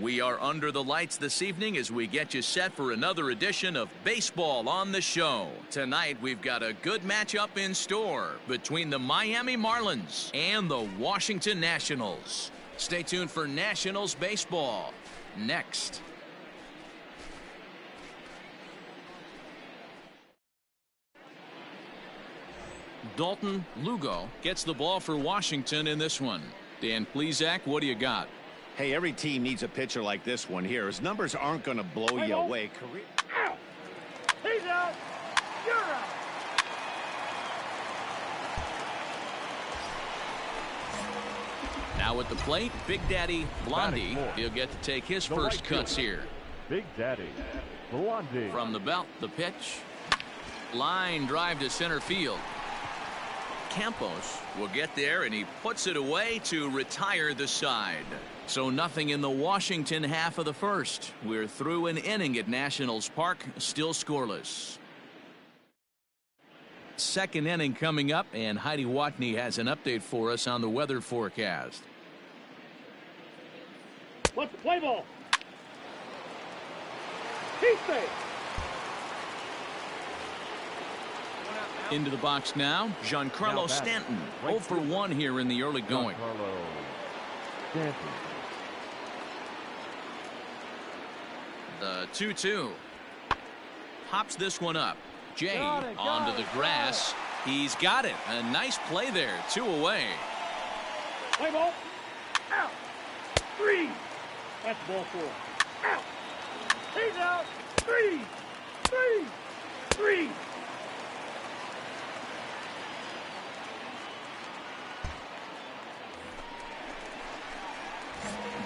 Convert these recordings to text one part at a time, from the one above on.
We are under the lights this evening as we get you set for another edition of Baseball on the Show. Tonight, we've got a good matchup in store between the Miami Marlins and the Washington Nationals. Stay tuned for Nationals baseball next. Dalton Lugo gets the ball for Washington in this one. Dan Plesac, what do you got? Hey, every team needs a pitcher like this one here. His numbers aren't going to blow you away. Out. He's out. You're out. Now at the plate, Big Daddy Blondie. He'll get to take his first cuts here. Big Daddy Blondie. From the belt, the pitch. Line drive to center field. Campos will get there, and he puts it away to retire the side. So nothing in the Washington half of the first. We're through an inning at Nationals Park, still scoreless. Second inning coming up, and Heidi Watney has an update for us on the weather forecast. What's the play ball? He's safe. Into the box now, Giancarlo Stanton. 0 for 1 here in the early going. Stanton. The 2-2. Pops this one up. Jay onto the grass. He's got it. A nice play there. 2 away. Play ball. Out. 3. That's ball 4. Out. He's out. 3. 3. 3.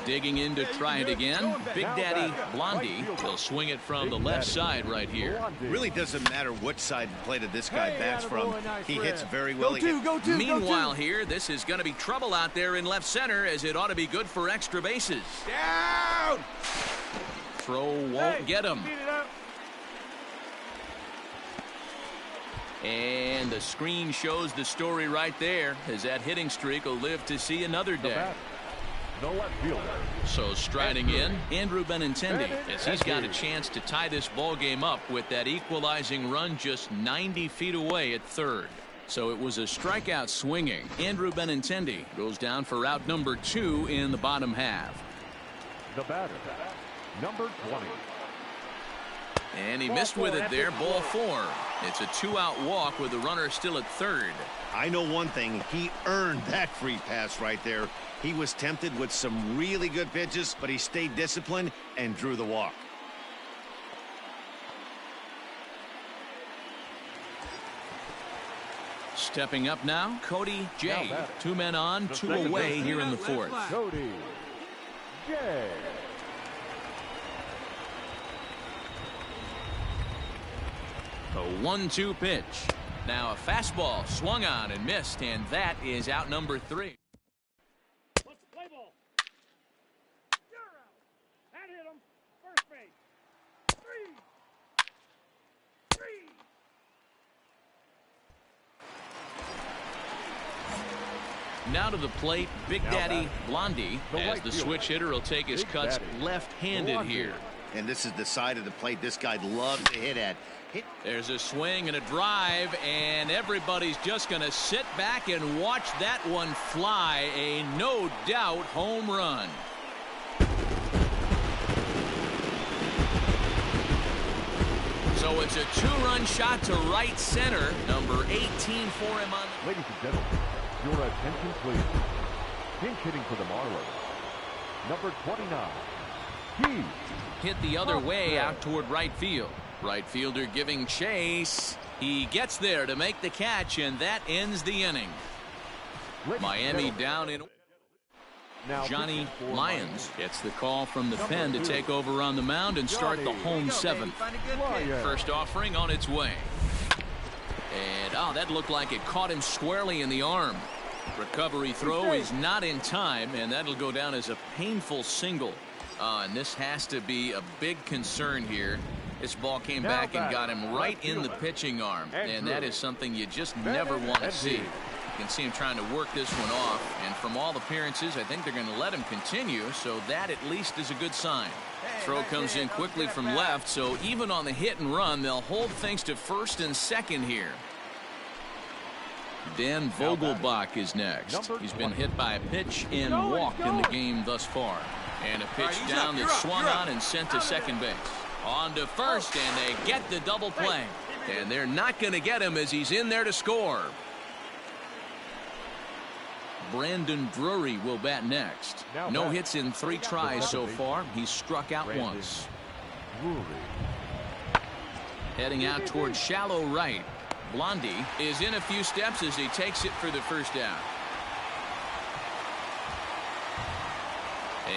Digging in to try it again. Big Daddy Blondie will swing it from the left side right here. Really doesn't matter which side of the plate this guy bats from. He hits very well. Meanwhile here, this is going to be trouble out there in left center, as it ought to be good for extra bases. Down. Throw won't get him. And the screen shows the story right there, as that hitting streak will live to see another day. The left fielder. So striding in, Andrew Benintendi, as he's got a chance to tie this ball game up with that equalizing run just 90 feet away at third. So it was a strikeout swinging. Andrew Benintendi goes down for out number 2 in the bottom half. The batter, number 20. And he missed with it there, ball 4. It's a 2-out walk with the runner still at third. I know one thing. He earned that free pass right there. He was tempted with some really good pitches, but he stayed disciplined and drew the walk. Stepping up now, Cody Jay. 2 men on, 2 away here in the fourth. Cody Jay. The 1-2 pitch. Now a fastball swung on and missed, and that is out number 3. What's the play ball? You're out. That hit him. First base. 3. 3. Now to the plate, Big Daddy Blondie, as the switch hitter will take his cuts left-handed here. And this is the side of the plate this guy loves to hit at. There's a swing and a drive, and everybody's just going to sit back and watch that one fly. A no-doubt home run. So it's a 2-run shot to right center. Number 18 for him on. Ladies and gentlemen, your attention please. Pinch hitting for the Marlins, number 29. He hit the other way out toward right field. Right fielder giving chase. He gets there to make the catch, and that ends the inning. Miami down in. Johnny Lyons gets the call from the pen to take over on the mound and start the home 7th. First offering on its way. And that looked like it caught him squarely in the arm. Recovery throw is not in time, and that'll go down as a painful single. And this has to be a big concern here. This ball came back and got him right in the pitching arm, and that is something you just never want to see. You can see him trying to work this one off, and from all appearances, I think they're going to let him continue, so that at least is a good sign. Throw comes in quickly from left, so even on the hit and run, they'll hold things to first and second here. Dan Vogelbach is next. He's been hit by a pitch and walked in the game thus far. And a pitch down that's swung on and sent to second base. On to first, and they get the double play. And they're not going to get him as he's in there to score. Brandon Drury will bat next. No hits in 3 tries so far. He's struck out once. Heading out towards shallow right. Blondie is in a few steps as he takes it for the first out.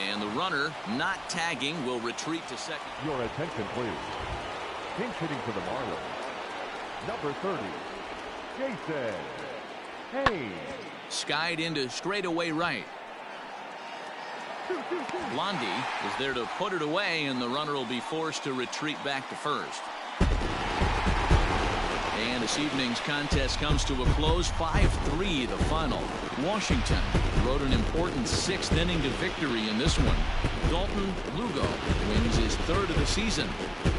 And the runner, not tagging, will retreat to second. Your attention, please. Pinch hitting for the Marlins. Number 30, Jason Hayes. Skied into straightaway right. Blondie is there to put it away, and the runner will be forced to retreat back to first. And this evening's contest comes to a close. 5-3 the final. Washington rode an important 6th inning to victory in this one. Dalton Lugo wins his 3rd of the season.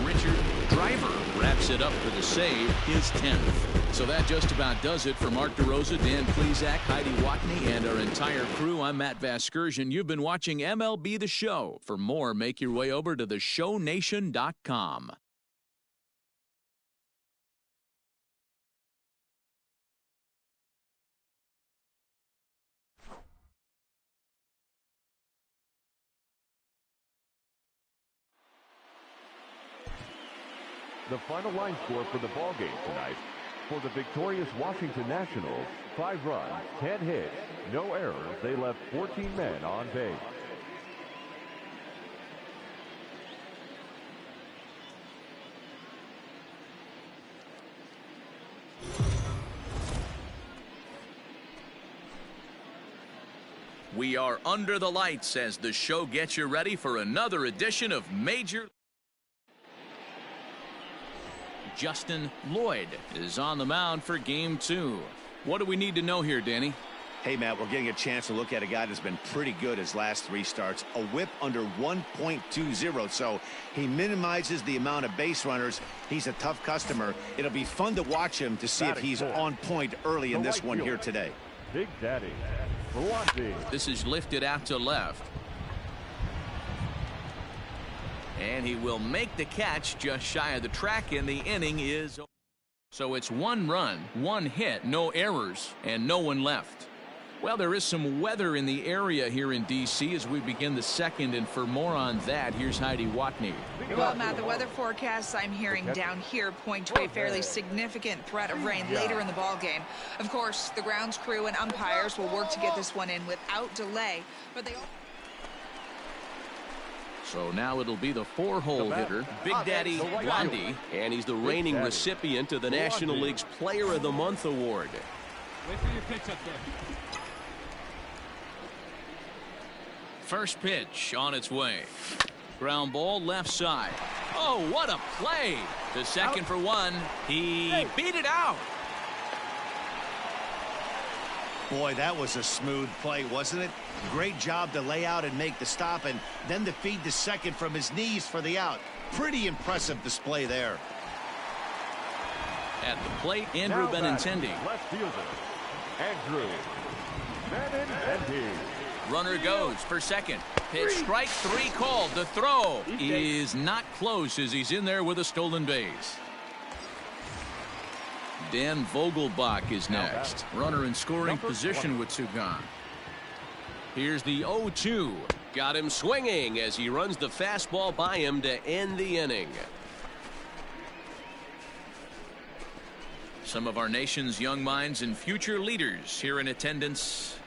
Richard Driver wraps it up for the save, his 10th. So that just about does it for Mark DeRosa, Dan Plesac, Heidi Watney, and our entire crew. I'm Matt Vasgersian. You've been watching MLB The Show. For more, make your way over to theshownation.com. The final line score for the ballgame tonight. For the victorious Washington Nationals, 5 runs, 10 hits, no errors. They left 14 men on base. We are under the lights as the show gets you ready for another edition of Major. Justin Lloyd is on the mound for game 2. What do we need to know here, Danny? Hey, Matt, we're getting a chance to look at a guy that's been pretty good his last 3 starts. A whip under 1.20, so he minimizes the amount of base runners. He's a tough customer. It'll be fun to watch him to see if he's on point early in this one here today. Big Daddy Blondie. This is lifted out to left. And he will make the catch just shy of the track, and the inning is over. So it's 1 run, 1 hit, no errors, and no one left. Well, there is some weather in the area here in D.C. as we begin the 2nd, and for more on that, here's Heidi Watney. Well, Matt, the weather forecasts I'm hearing down here point to a fairly significant threat of rain later in the ball game. Of course, the grounds crew and umpires will work to get this one in without delay, but they all... So now it'll be the 4-hole hitter, Big Daddy Blondie, and he's the reigning recipient of the National League's Player of the Month award. Wait for your pitch up there. First pitch on its way. Ground ball left side. Oh, what a play! The second for 1. He beat it out. Boy, that was a smooth play, wasn't it? Great job to lay out and make the stop, and then to feed the second from his knees for the out. Pretty impressive display there. At the plate, Andrew Benintendi. Left fielder, Andrew Benintendi. Runner goes for second. Pitch strike 3 called. The throw is not close as he's in there with a stolen base. Dan Vogelbach is next. Runner in scoring position with 2 gone. Here's the 0-2. Got him swinging as he runs the fastball by him to end the inning. Some of our nation's young minds and future leaders here in attendance.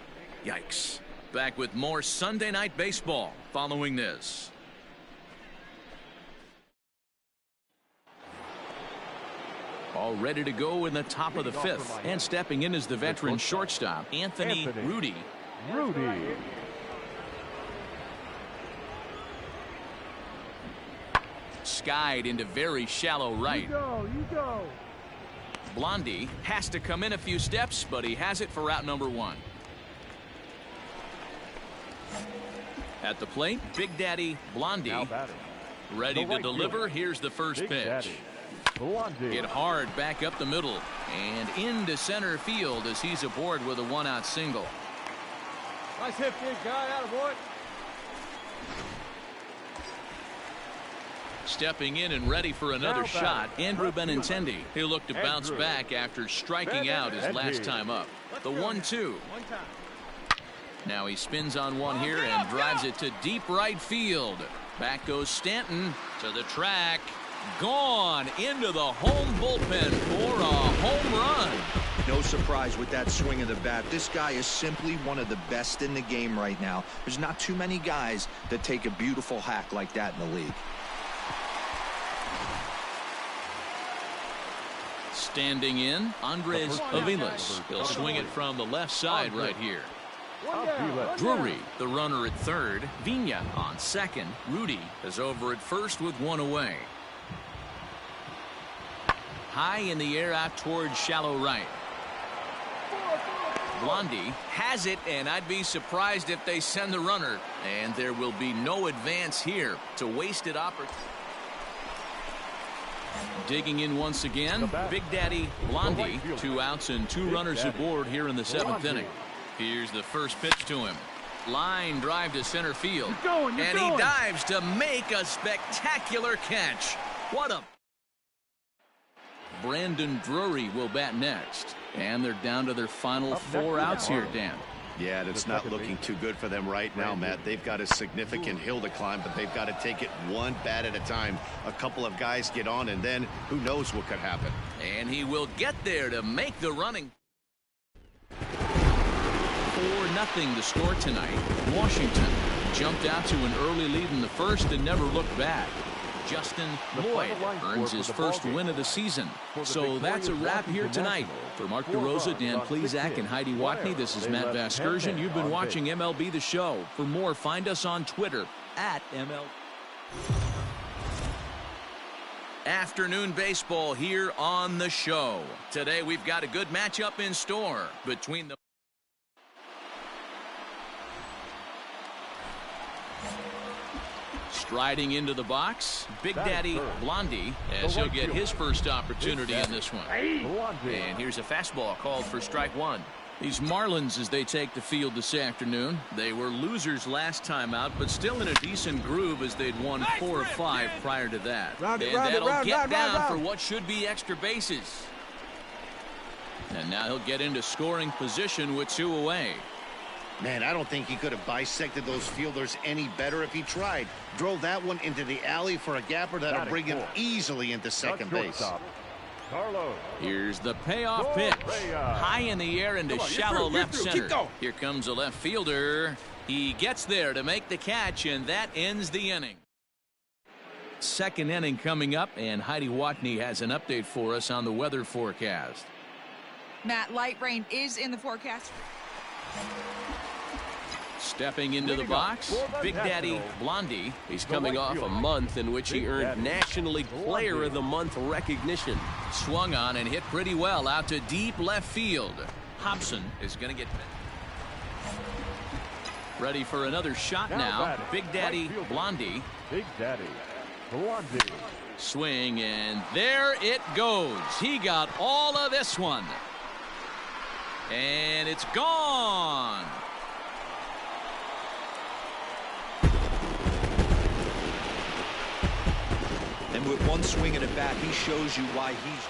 Yikes. Back with more Sunday Night Baseball following this. All ready to go in the top of the 5th. And stepping in is the veteran shortstop, Anthony Rudy. Skied into very shallow right. You go. Blondie has to come in a few steps, but he has it for route number 1. At the plate, Big Daddy Blondie. Ready to deliver. Here's the first pitch. Hit hard back up the middle and into center field as he's aboard with a 1-out single. Nice hit, big guy. Attaboy. Stepping in and ready for another shot, Andrew Benintendi. He'll look to bounce back after striking out his last time up. The 1-2. Now he spins on one here and drives it to deep right field. Back goes Stanton to the track. Gone into the home bullpen for a home run. No surprise with that swing of the bat. This guy is simply one of the best in the game right now. There's not too many guys that take a beautiful hack like that in the league. Standing in, Andres Aviles. He'll swing it from the left side right here. Drury, the runner at third. Vina on second. Rudy is over at first with one away. High in the air out towards shallow right. Blondie has it, and I'd be surprised if they send the runner. And there will be no advance here to wasted opportunity. Digging in once again, Big Daddy Blondie. 2 outs and 2 runners aboard here in the 7th inning. Here's the first pitch to him. Line drive to center field. And he dives to make a spectacular catch. What a... Brandon Drury will bat next. And they're down to their final 4 outs here, Dan. Yeah, and it's not looking too good for them right now, Matt. They've got a significant hill to climb, but they've got to take it one bat at a time. A couple of guys get on, and then who knows what could happen. And he will get there to make the running. 4-0 to score tonight. Washington jumped out to an early lead in the first and never looked back. Justin Lloyd earns his first win of the season. So that's a wrap here tonight. For Mark DeRosa, Dan Plesac, and Heidi Watney, this is Matt Vasgersian. You've been watching MLB The Show. For more, find us on Twitter @MLB. Afternoon baseball here on the show. Today we've got a good matchup in store between the striding into the box, Big Daddy Blondie, as he'll get his first opportunity in this one. And here's a fastball called for strike 1. These Marlins, as they take the field this afternoon, they were losers last time out, but still in a decent groove as they'd won 4 or 5 prior to that. And that'll get down for what should be extra bases. And now he'll get into scoring position with 2 away. Man, I don't think he could have bisected those fielders any better if he tried. Drove that one into the alley for a gapper that'll bring him easily into second base. Here's the payoff pitch. High in the air into shallow left center. Here comes a left fielder. He gets there to make the catch, and that ends the inning. Second inning coming up, and Heidi Watney has an update for us on the weather forecast. Matt, light rain is in the forecast. Stepping into the box, Big Daddy Blondie. He's coming off a month in which he earned National League Player of the Month recognition. Swung on and hit pretty well out to deep left field. Hobson is going to get ready for another shot now. Big Daddy Blondie. Big Daddy Blondie. Swing, and there it goes. He got all of this one. And it's gone. And with one swing at a bat, he shows you why he's...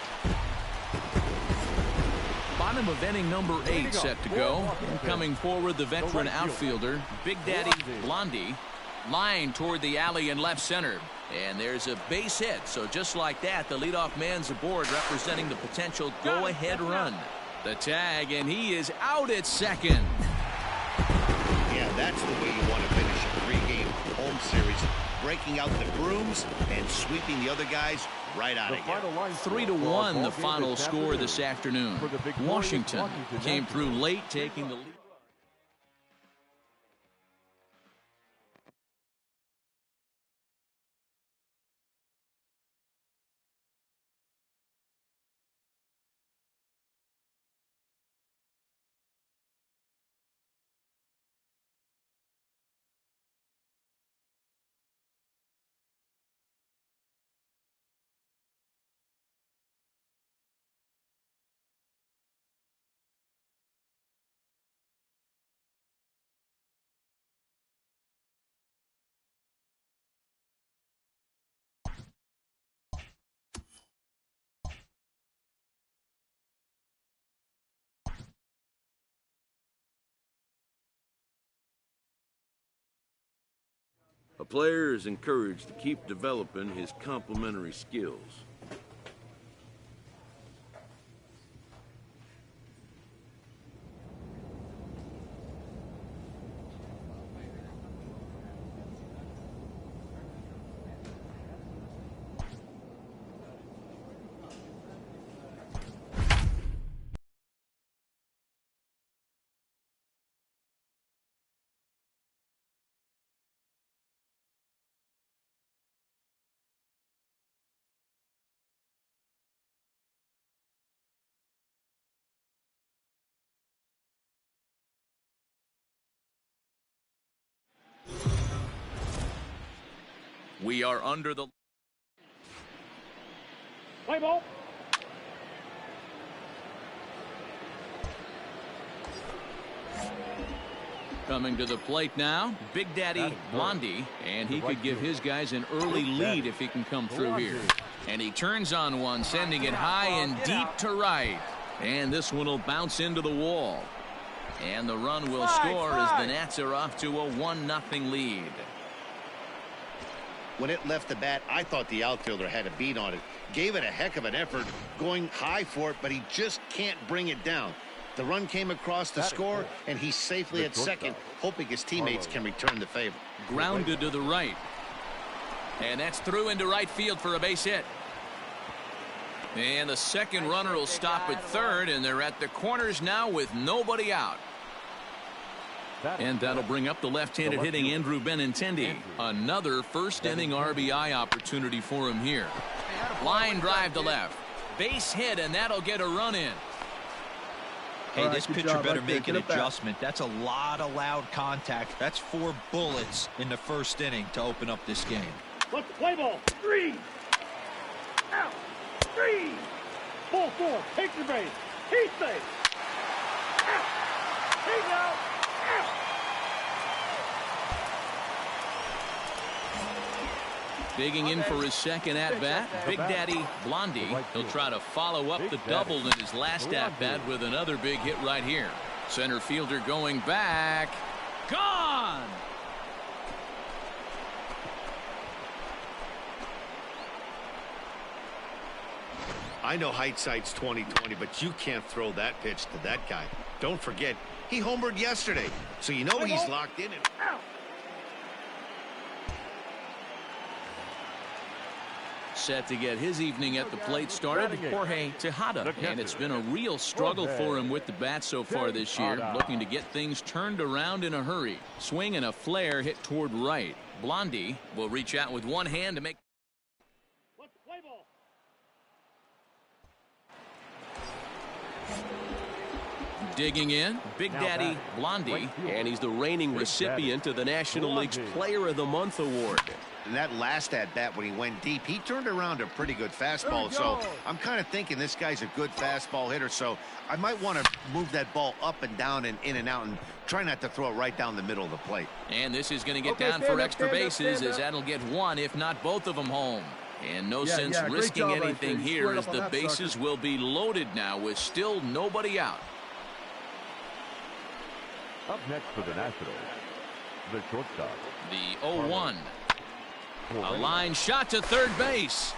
Bottom of inning number 8 set to go. And coming forward, the veteran outfielder, Big Daddy Blondie. Line toward the alley in left center. And there's a base hit. So just like that, the leadoff man's aboard, representing the potential go-ahead run. The tag, and he is out at second. Yeah, that's the way you want to finish a 3-game home series. Breaking out the brooms and sweeping the other guys right out of here. 3-1 the final score this afternoon. Washington came through late, taking the lead. A player is encouraged to keep developing his complementary skills. We are under the Play ball. coming to the plate now, Big Daddy Blondie, and he could give his guys an early lead if he can come through here. And he turns on one, sending it high and deep to right. And this one will bounce into the wall. And the run will score as the Nats are off to a 1-0 lead. When it left the bat, I thought the outfielder had a beat on it. Gave it a heck of an effort, going high for it, but he just can't bring it down. The run came across to score, and he's safely at second, hoping his teammates can return the favor. Grounded to the right. And that's through into right field for a base hit. And the second runner will stop at third, and they're at the corners now with nobody out. And that'll bring up the left-handed hitting Andrew Benintendi. Another first-inning RBI opportunity for him here. Line drive to left. Base hit, and that'll get a run in. Hey, this pitcher better make an adjustment. That's a lot of loud contact. That's 4 bullets in the first inning to open up this game. Let's play ball. 3. Out. 3. Full 4. Take your base. He's safe. Out. He's out. Digging in for his second at-bat, Big Daddy Blondie. He'll try to follow up the double in his last at-bat with another big hit right here. Center fielder going back. Gone! I know hindsight's 20/20, but you can't throw that pitch to that guy. Don't forget, he homered yesterday, so you know he's locked in. Set to get his evening at the plate started, Jorge Tejada. And it's been a real struggle for him with the bat so far this year, looking to get things turned around in a hurry. Swing and a flare hit toward right. Blondie will reach out with one hand to make. Let's play ball. Digging in, Big Daddy Blondie, and he's the reigning recipient of the National League's Player of the Month award. In that last at-bat when he went deep, he turned around a pretty good fastball. So I'm kind of thinking this guy's a good fastball hitter, so I might want to move that ball up and down and in and out and try not to throw it right down the middle of the plate. And this is going to get down for extra bases, as that'll get one, if not both of them, home. And no sense risking anything here, as the bases will be loaded now with still nobody out. Up next for the Nationals, the shortstop. The 0-1. A line shot to third base.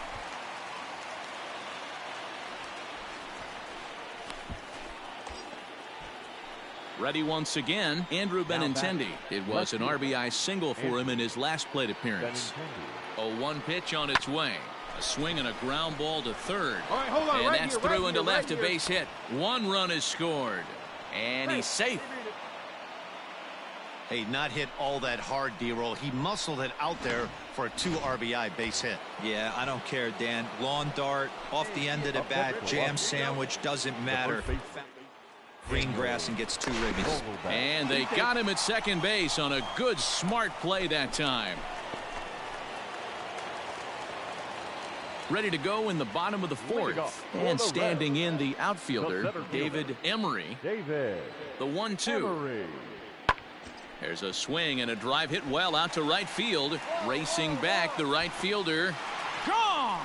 Ready once again, Andrew Benintendi. It was an RBI single for him in his last plate appearance. 0-1 pitch on its way. A swing and a ground ball to third. And that's through into left, a base hit. One run is scored. And he's safe. Hey, not hit all that hard, D-roll. He muscled it out there for a 2 RBI base hit. Yeah, I don't care, Dan. Lawn dart, off the end of the bat, jam sandwich, doesn't matter. Green grass and gets 2 ribbies. And they got him at second base on a good, smart play that time. Ready to go in the bottom of the 4th. And standing in the outfielder, David Emery. The 1-2. There's a swing and a drive hit well out to right field. Racing back, the right fielder. Gone!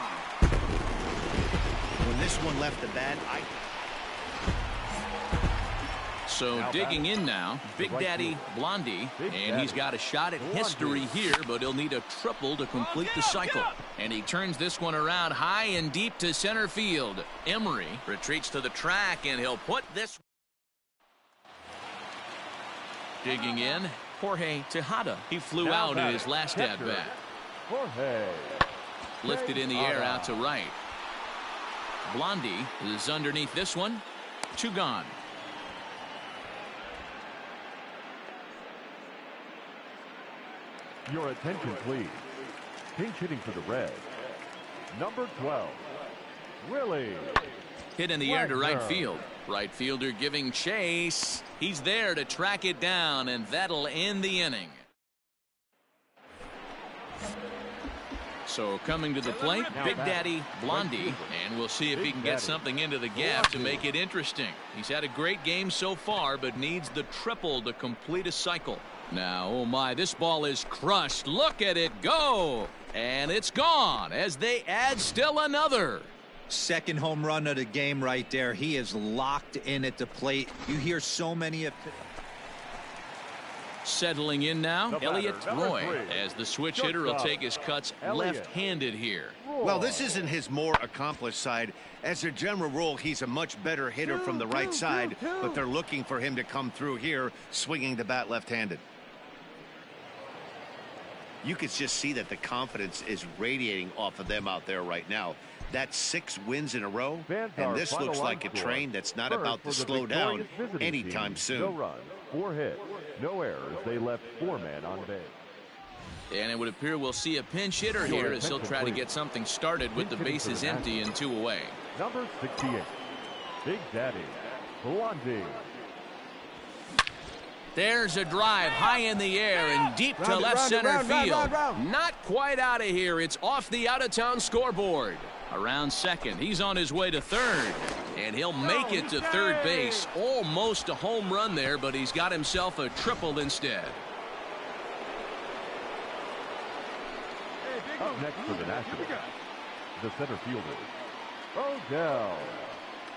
When this one left the bat, So digging in now, Big Daddy Blondie, and he's got a shot at history here, but he'll need a triple to complete the cycle. And he turns this one around high and deep to center field. Emery retreats to the track, and he'll put this. Digging in, Jorge Tejada. He flew out in his last at-bat. Jorge. Lifted in the air out to right. Blondie is underneath this one. 2 gone. Your attention, please. Pinch hitting for the Reds. Number 12, Willie. Hit in the air to right field. Right fielder giving chase. He's there to track it down, and that'll end the inning. So coming to the plate, Big Daddy Blondie, and we'll see if he can get something into the gap to make it interesting. He's had a great game so far, but needs the triple to complete a cycle. Now, oh my, this ball is crushed. Look at it go. And it's gone as they add still another. Second home run of the game right there. He is locked in at the plate. You hear so many of. Settling in now, Elliott Roy, as the switch hitter will take his cuts left-handed here. Well, this isn't his more accomplished side. As a general rule, he's a much better hitter from the right side, but they're looking for him to come through here, swinging the bat left-handed. You could just see that the confidence is radiating off of them out there right now. That's 6 wins in a row, and this looks like a train that's not about to slow down anytime soon. No runs, 4 hits, no errors. They left 4 men on base. And it would appear we'll see a pinch hitter here as he'll try to get something started with the bases empty and 2 away. Number 68, Big Daddy Blondie. There's a drive high in the air and deep to left center field. Not quite out of here. It's off the out-of-town scoreboard. Around second, he's on his way to third, and he'll make it to third base. Almost a home run there, but he's got himself a triple instead. Up next for the Nationals, the center fielder, Odell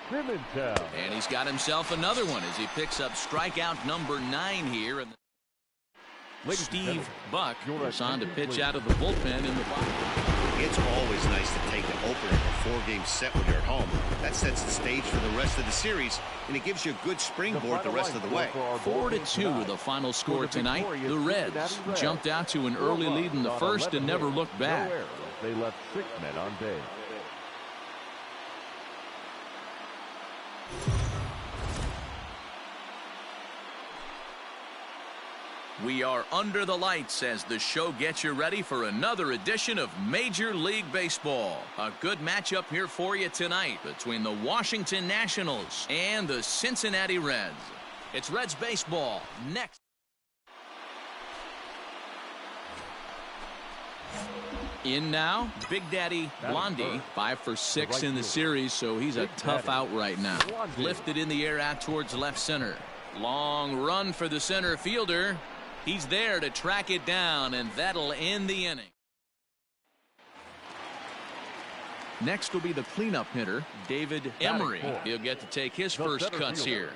Pimentel. And he's got himself another one as he picks up strikeout number 9 here. And Steve Buck is on to pitch out of the bullpen in the box. It's always nice to take an opener of a 4-game set when you're at home. That sets the stage for the rest of the series, and it gives you a good springboard the rest of the way. 4-2 the final score tonight. The Reds jumped out to an early lead in the first and never looked back. They left 6 men on base. We are under the lights as the show gets you ready for another edition of Major League Baseball. A good matchup here for you tonight between the Washington Nationals and the Cincinnati Reds. It's Reds baseball next. In now, Big Daddy Blondie, 5 for 6 in the series, so he's a tough out right now. Lifted in the air out towards left center. Long run for the center fielder. He's there to track it down, and that'll end the inning. Next will be the cleanup hitter, David Emery. He'll get to take his first cuts here.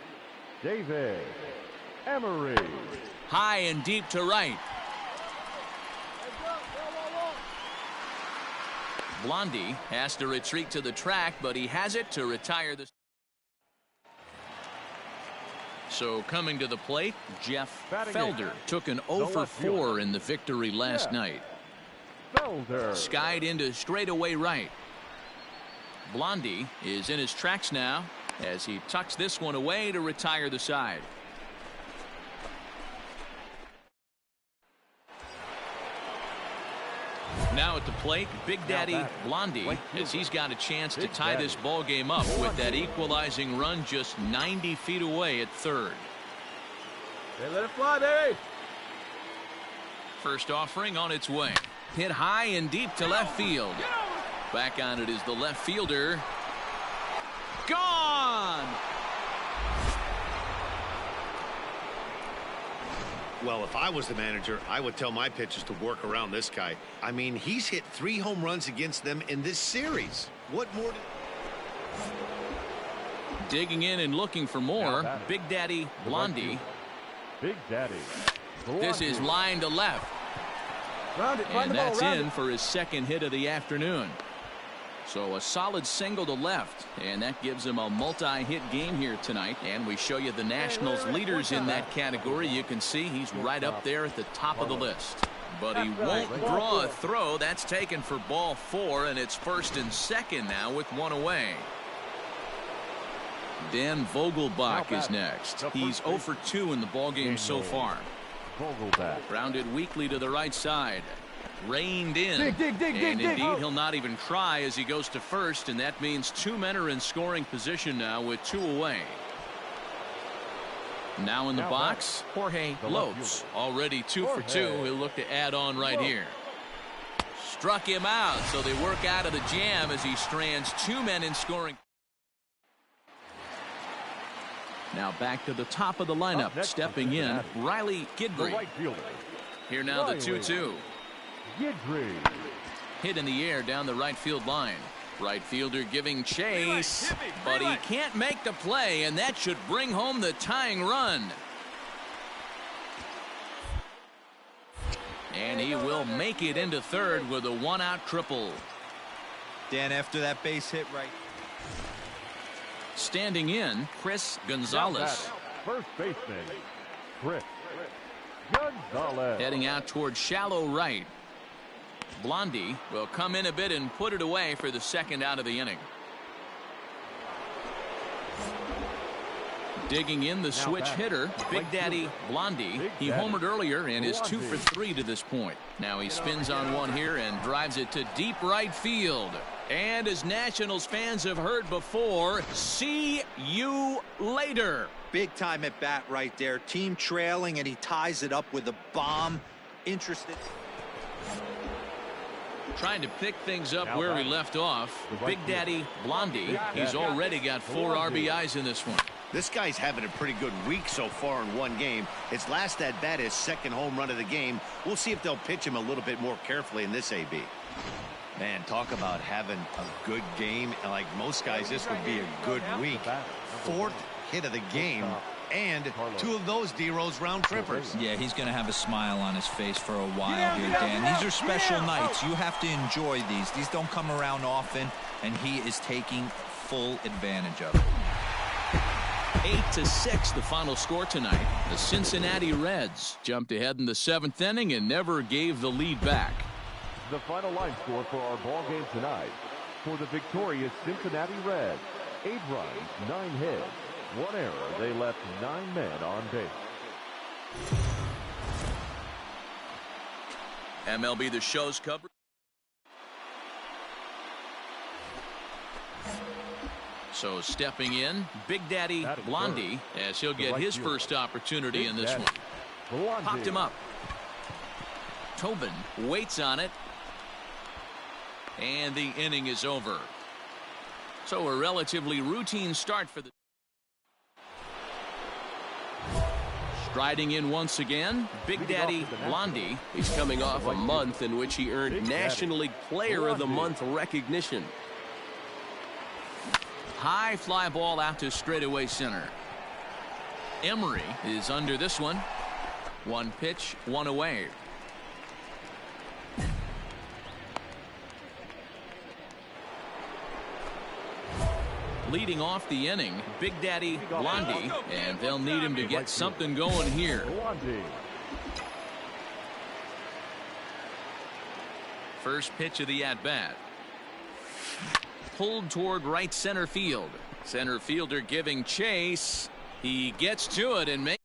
David Emery. High and deep to right. Blondie has to retreat to the track, but he has it to retire the. So coming to the plate, Jeff Felder took an 0 for 4 in the victory last night. Felder skied into straightaway right. Blondie is in his tracks now as he tucks this one away to retire the side. Now at the plate, Big Daddy Blondie, as he's got a chance to tie this ball game up with that equalizing run just 90 feet away at third. Hey, let it fly, baby. First offering on its way. Hit high and deep to left field. Back on it is the left fielder. Gone! Well, if I was the manager, I would tell my pitchers to work around this guy. I mean, he's hit 3 home runs against them in this series. What more? Digging in and looking for more. Big Daddy Blondie. Big Daddy. This is line to left. And that's in for his second hit of the afternoon. So a solid single to left, and that gives him a multi-hit game here tonight. And we show you the Nationals leaders in that category. You can see he's right up there at the top of the list. But he won't draw a throw. That's taken for ball 4, and it's first and second now with one away. Dan Vogelbach is next. He's 0 for 2 in the ballgame so far. Grounded weakly to the right side. Reined in. And indeed, he'll not even try as he goes to first, and that means 2 men are in scoring position now with 2 away. Now in the box, Jorge Lopes, already 2 for 2. He'll look to add on right here. Struck him out, so they work out of the jam as he strands 2 men in scoring. Now back to the top of the lineup, stepping in, Riley Guidry. Here now the 2-2. Hit in the air down the right field line. Right fielder giving chase, but he can't make the play, and that should bring home the tying run. And he will make it into third with a 1-out triple. Dan, after that base hit right. Standing in, Chris Gonzalez. First baseman, Chris Gonzalez. Heading out towards shallow right. Blondie will come in a bit and put it away for the second out of the inning. Digging in the switch hitter, Big Daddy Blondie. He homered earlier and is 2 for 3 to this point. Now he spins on one here and drives it to deep right field. And as Nationals fans have heard before, see you later. Big time at bat right there. Team trailing, and he ties it up with a bomb. Interested. Trying to pick things up where he left off. Big Daddy Blondie. He's already got 4 RBIs in this one. This guy's having a pretty good week so far in one game. His last at bat is second home run of the game. We'll see if they'll pitch him a little bit more carefully in this AB. Man, talk about having a good game. Like most guys, this would be a good week. 4th hit of the game. And 2 of those D-Rose round trippers. Yeah, he's going to have a smile on his face for a while here, Dan. These are special nights. You have to enjoy these. These don't come around often, and he is taking full advantage of it. 8-6 the final score tonight. The Cincinnati Reds jumped ahead in the 7th inning and never gave the lead back. The final line score for our ball game tonight. For the victorious Cincinnati Reds, 8 runs, 9 hits. 1 error. They left 9 men on base. MLB The Show's coverage. So stepping in, Big Daddy Blondie, as he'll get his first opportunity in this one. Popped him up. Tobin waits on it. And the inning is over. So a relatively routine start for the. Striding in once again, Big Daddy Blondie. He's coming off a month in which he earned National League Player of the Month recognition. High fly ball out to straightaway center. Emery is under this one. 1 pitch, 1 away. Leading off the inning, Big Daddy Blondie, and they'll need him to get something going here. First pitch of the at-bat. Pulled toward right center field. Center fielder giving chase. He gets to it and makes